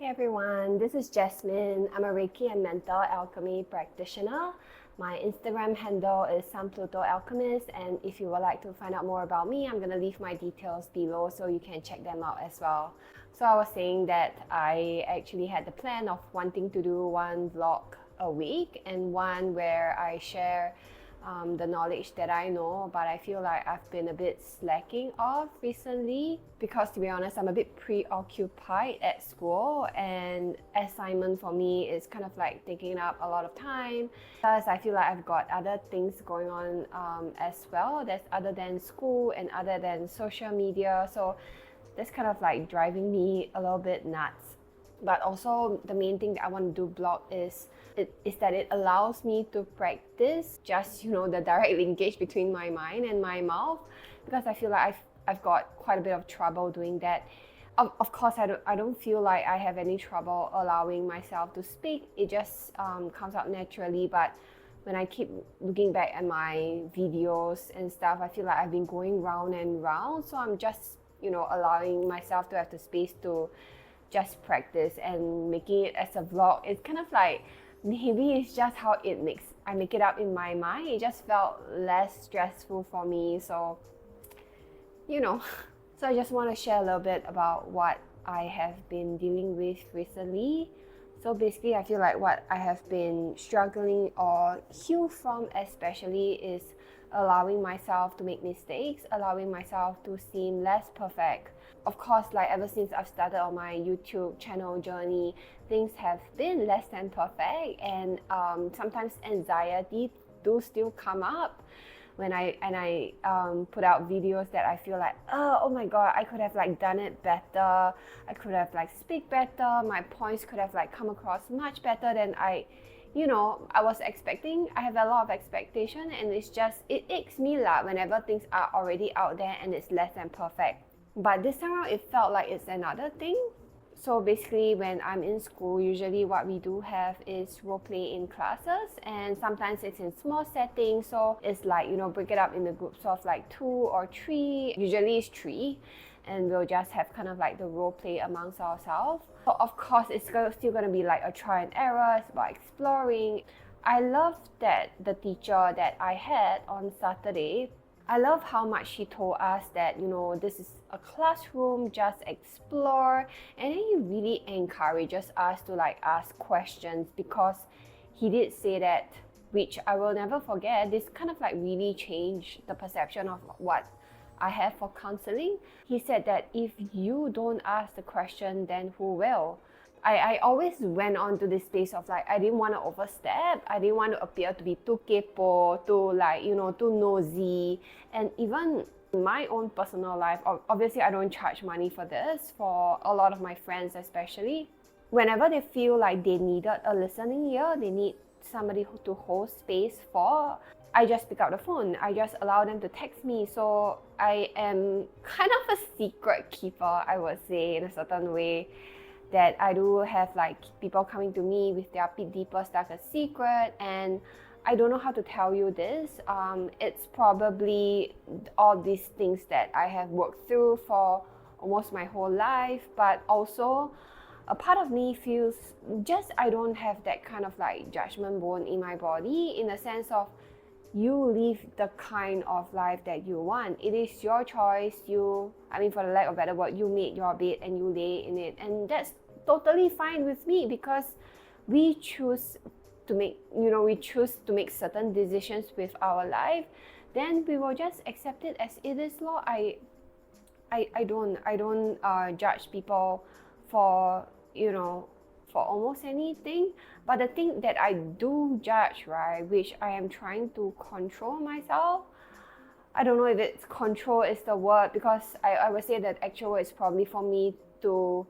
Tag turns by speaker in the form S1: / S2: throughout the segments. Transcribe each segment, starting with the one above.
S1: Hey everyone, this is Jasmine. I'm a Reiki and Mental Alchemy practitioner. My Instagram handle is SunPlutoAlchemist, and if you would like to find out more about me, I'm going to leave my details below so you can check them out as well. So I was saying that I actually had the plan of wanting to do one vlog a week and one where I share the knowledge that I know, but I feel like I've been a bit slacking off recently because, to be honest, I'm a bit preoccupied at school, and assignment for me is kind of like taking up a lot of time. Plus, I feel like I've got other things going on as well that's other than school and other than social media, so that's kind of like driving me a little bit nuts. But also the main thing that I want to do blog is that it allows me to practice just, the direct linkage between my mind and my mouth, because I feel like I've got quite a bit of trouble doing that. Of course, I don't feel like I have any trouble allowing myself to speak. It just comes out naturally. But when I keep looking back at my videos and stuff, I feel like I've been going round and round. So I'm just, allowing myself to have the space to just practice and making it as a vlog. It's kind of like, maybe it's just how I make it up in my mind. It just felt less stressful for me. So, so I just want to share a little bit about what I have been dealing with recently. So basically, I feel like what I have been struggling or heal from especially is allowing myself to make mistakes, allowing myself to seem less perfect. Of course, like ever since I've started on my YouTube channel journey, things have been less than perfect, and sometimes anxiety do still come up when I put out videos that I feel like, oh my god, I could have like done it better, I could have like speak better, my points could have like come across much better than I was expecting. I have a lot of expectation, and it aches me lah whenever things are already out there and it's less than perfect. But this time around, it felt like it's another thing. So basically, when I'm in school, usually what we do have is role play in classes, and sometimes it's in small settings. So it's like, break it up in the groups of like 2 or 3, usually it's 3, and we'll just have kind of like the role play amongst ourselves. So of course, it's still going to be like a try and error. It's about exploring. I love that the teacher that I had on Saturday, I love how much she told us that, this is a classroom, just explore. And then he really encourages us to like ask questions, because he did say that, which I will never forget. This kind of like really changed the perception of what I have for counseling. He said that if you don't ask the question, then who will? I always went on to this space of like, I didn't want to overstep. I didn't want to appear to be too kepo, too like, too nosy. And even in my own personal life, obviously I don't charge money for this, for a lot of my friends especially. Whenever they feel like they needed a listening ear, they need somebody to hold space for, I just pick up the phone. I just allow them to text me. So I am kind of a secret keeper, I would say, in a certain way. That I do have like people coming to me with their deeper stuff as secret, and I don't know how to tell you this. It's probably all these things that I have worked through for almost my whole life, but also a part of me feels just I don't have that kind of like judgment bone in my body, in the sense of you live the kind of life that you want. It is your choice. For the lack of a better word, you make your bed and you lay in it, and that's totally fine with me, because we choose to make certain decisions with our life. Then we will just accept it as it is, law. I don't judge people for for almost anything. But the thing that I do judge, right, which I am trying to control myself, I don't know if it's control is the word, because I would say that actual is probably for me to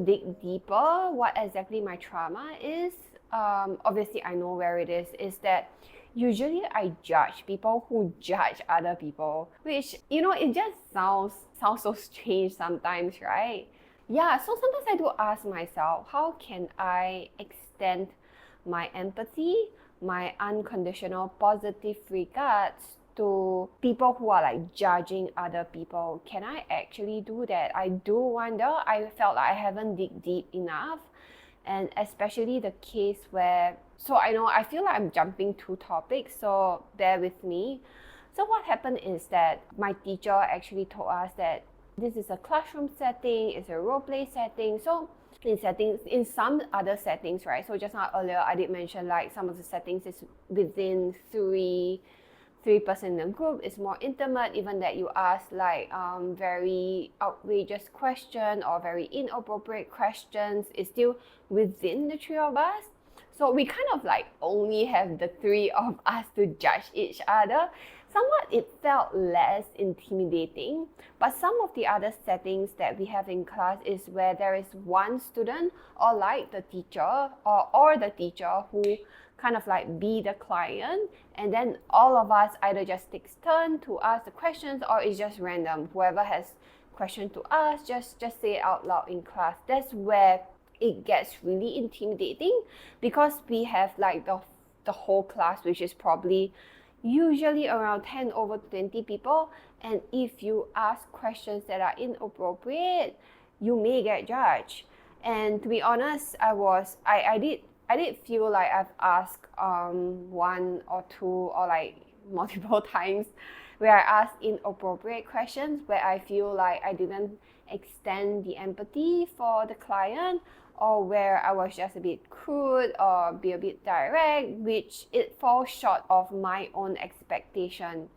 S1: dig deeper what exactly my trauma is. Obviously I know where it is that usually I judge people who judge other people, which it just sounds so strange sometimes, right? Yeah, so sometimes I do ask myself, how can I extend my empathy, my unconditional positive regards to people who are like judging other people. Can I actually do that? I do wonder. I felt like I haven't dig deep enough. And especially the case where, so I feel like I'm jumping two topics, so bear with me. So what happened is that my teacher actually told us that this is a classroom setting, it's a role play setting. So in some other settings, right? So just now earlier I did mention like some of the settings is within three person in a group, is more intimate, even that you ask like very outrageous question or very inappropriate questions, is still within the three of us. So we kind of like only have the three of us to judge each other. Somewhat it felt less intimidating, but some of the other settings that we have in class is where there is one student or like the teacher or the teacher who kind of like be the client, and then all of us either just takes turn to ask the questions or it's just random. Whoever has question to ask, just say it out loud in class. That's where it gets really intimidating, because we have like the whole class, which is probably usually around 10 over 20 people, and if you ask questions that are inappropriate, you may get judged. And to be honest, I did feel like I've asked one or two or like multiple times where I asked inappropriate questions, where I feel like I didn't extend the empathy for the client, or where I was just a bit crude or be a bit direct, which it falls short of my own expectation.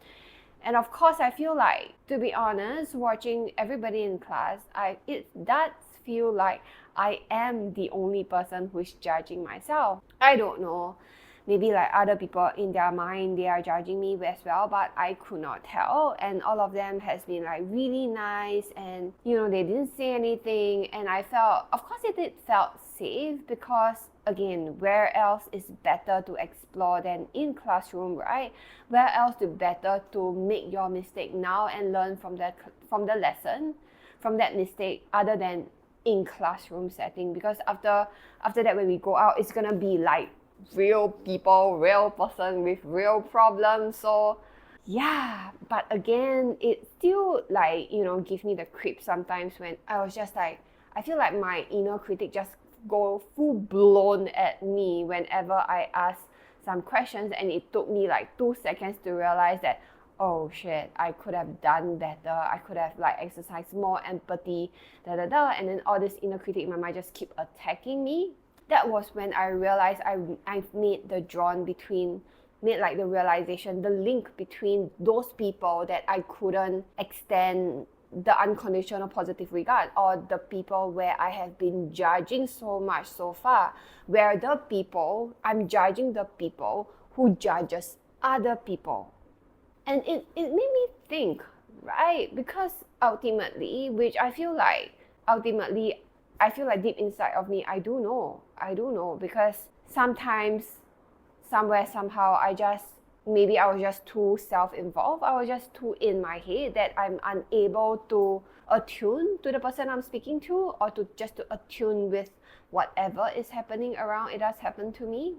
S1: And of course, I feel like, to be honest, watching everybody in class, it does feel like I am the only person who's judging myself. I don't know. Maybe like other people in their mind, they are judging me as well, but I could not tell. And all of them has been like really nice, and they didn't say anything. And I felt, of course it did felt safe, because again, where else is better to explore than in classroom, right? Where else is better to make your mistake now and learn from the lesson, from that mistake, other than in classroom setting? Because after that, when we go out, it's gonna be like real people, real person with real problems. So yeah, but again, it still like give me the creep sometimes, when I was just like, I feel like my inner critic just go full blown at me whenever I ask some questions, and it took me like 2 seconds to realize that, oh shit, I could have done better, I could have like exercised more empathy, and then all this inner critic in my mind just keep attacking me. That was when I realized I've made the realization, the link between those people that I couldn't extend the unconditional positive regard, or the people where I have been judging so much so far, where I'm judging the people who judges other people. And it made me think, right? Because ultimately, I feel like deep inside of me, I do know, because sometimes, somewhere, somehow, maybe I was just too self-involved, I was just too in my head, that I'm unable to attune to the person I'm speaking to, or to attune with whatever is happening around. It does happen to me.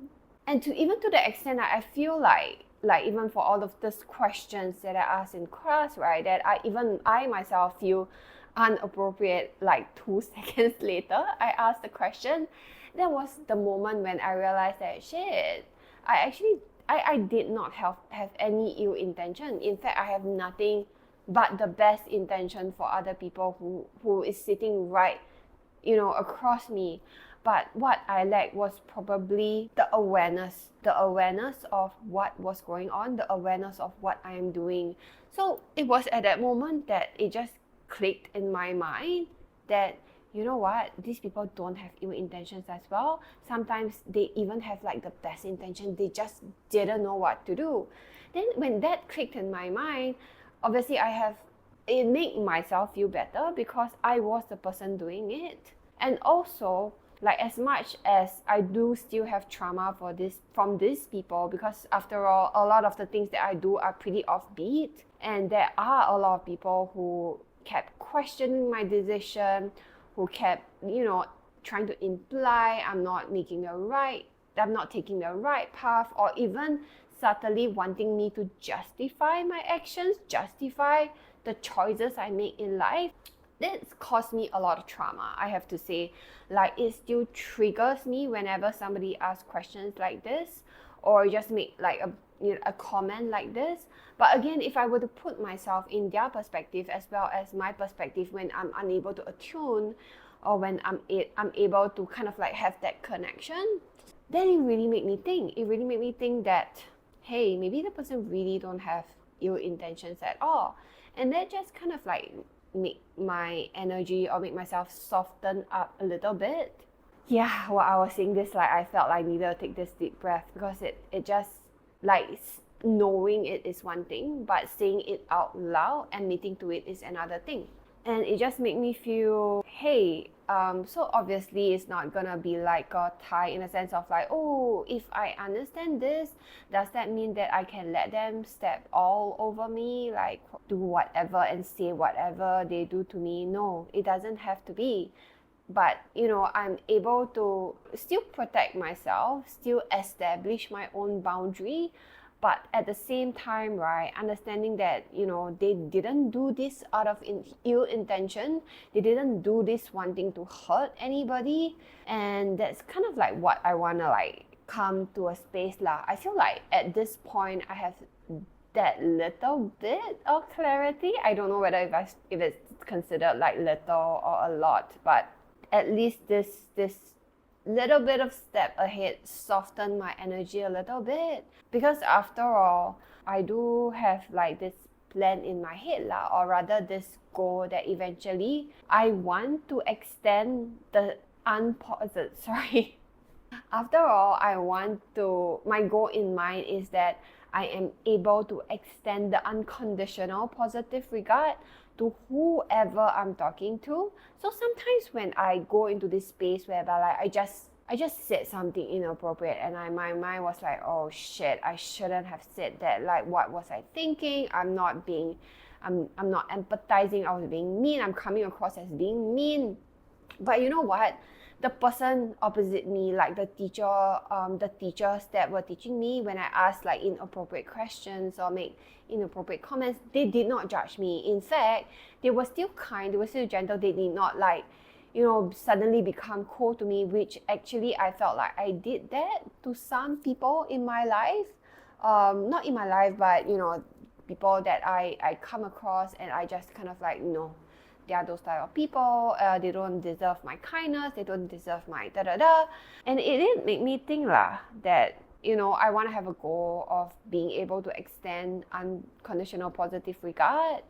S1: And to the extent that I feel like even for all of these questions that I ask in class, right, that I myself feel inappropriate, like 2 seconds later I asked the question. That was the moment when I realized that shit, I did not have any ill intention. In fact, I have nothing but the best intention for other people who is sitting right across me. But what I lacked was probably the awareness of what was going on, the awareness of what I am doing. So it was at that moment that it just clicked in my mind that, you know what, these people don't have ill intentions as well. Sometimes they even have like the best intention, they just didn't know what to do. Then when that clicked in my mind, obviously it made myself feel better, because I was the person doing it. And also, like, as much as I do still have trauma from these people, because after all, a lot of the things that I do are pretty offbeat, and there are a lot of people who kept questioning my decision, who kept trying to imply I'm not taking the right path, or even subtly wanting me to justify my actions, justify the choices I make in life. That's caused me a lot of trauma, I have to say. Like, it still triggers me whenever somebody asks questions like this, or just make like a comment like this. But again, if I were to put myself in their perspective as well as my perspective when I'm unable to attune, or when I'm able to kind of like have that connection, then it really made me think. It really made me think that, hey, maybe the person really don't have ill intentions at all. And that just kind of like make my energy, or make myself soften up a little bit. Yeah, while I was saying this, like, I felt like I needed to take this deep breath, because it just, like, knowing it is one thing, but saying it out loud, admitting to it, is another thing. And it just made me feel, hey, so obviously it's not gonna be like a tie in a sense of like, oh, if I understand this, does that mean that I can let them step all over me, like do whatever and say whatever they do to me? No, it doesn't have to be. But I'm able to still protect myself, still establish my own boundary, but at the same time, right, understanding that they didn't do this out of ill intention. They didn't do this wanting to hurt anybody. And that's kind of like what I want to like come to a space lah. I feel like at this point I have that little bit of clarity. I don't know whether if it's considered like little or a lot, but at least this little bit of step ahead softened my energy a little bit. Because after all, I do have like this plan in my head lah, or rather this goal that eventually I want to extend the sorry. After all, my goal in mind is that I am able to extend the unconditional positive regard to whoever I'm talking to. So sometimes when I go into this space whereby like I just said something inappropriate, and my mind was like, oh shit, I shouldn't have said that. Like, what was I thinking? I'm not empathizing. I was being mean. I'm coming across as being mean. But you know what? The person opposite me, like the teachers that were teaching me, when I asked like inappropriate questions or make inappropriate comments, they did not judge me. In fact, they were still kind, they were still gentle. They did not like, suddenly become cold to me, which actually I felt like I did that to some people in my life. Not in my life, but people that I come across, and I just kind of like, they are those type of people. They don't deserve my kindness. They don't deserve my da-da-da. And it did make me think that, I want to have a goal of being able to extend unconditional positive regard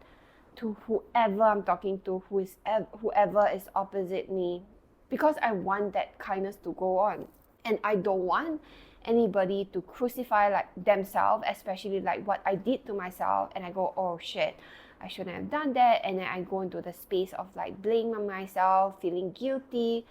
S1: to whoever I'm talking to, whoever is opposite me. Because I want that kindness to go on. And I don't want anybody to crucify like themselves, especially like what I did to myself, and I go, oh shit, I shouldn't have done that, and then I go into the space of like blaming myself, feeling guilty.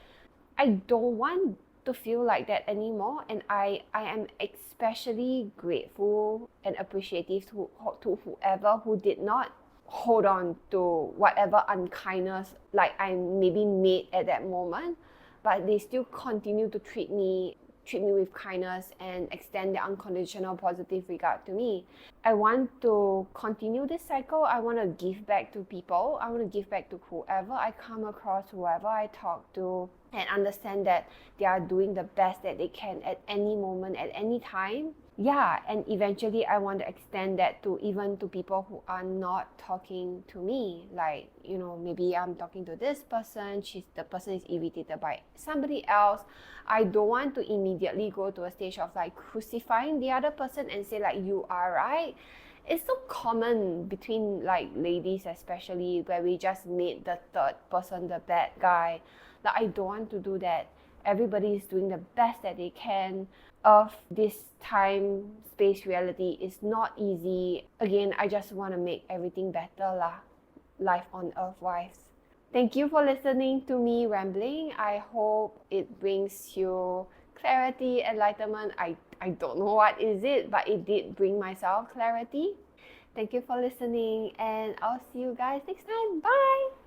S1: I don't want to feel like that anymore, and I am especially grateful and appreciative to whoever who did not hold on to whatever unkindness like I maybe made at that moment, but they still continue to treat me with kindness and extend their unconditional positive regard to me. I want to continue this cycle. I want to give back to people. I want to give back to whoever I come across, whoever I talk to, and understand that they are doing the best that they can at any moment, at any time. Yeah, and eventually I want to extend that to even to people who are not talking to me. Like, maybe I'm talking to this person, the person is irritated by somebody else. I don't want to immediately go to a stage of like crucifying the other person and say like, you are right. It's so common between like ladies especially, where we just made the third person the bad guy. Like, I don't want to do that. Everybody is doing the best that they can. Of this time, space, reality is not easy. Again, I just want to make everything better lah. Life on earth wise. Thank you for listening to me rambling. I hope it brings you clarity, enlightenment. I don't know what is it, but it did bring myself clarity. Thank you for listening, and I'll see you guys next time. Bye!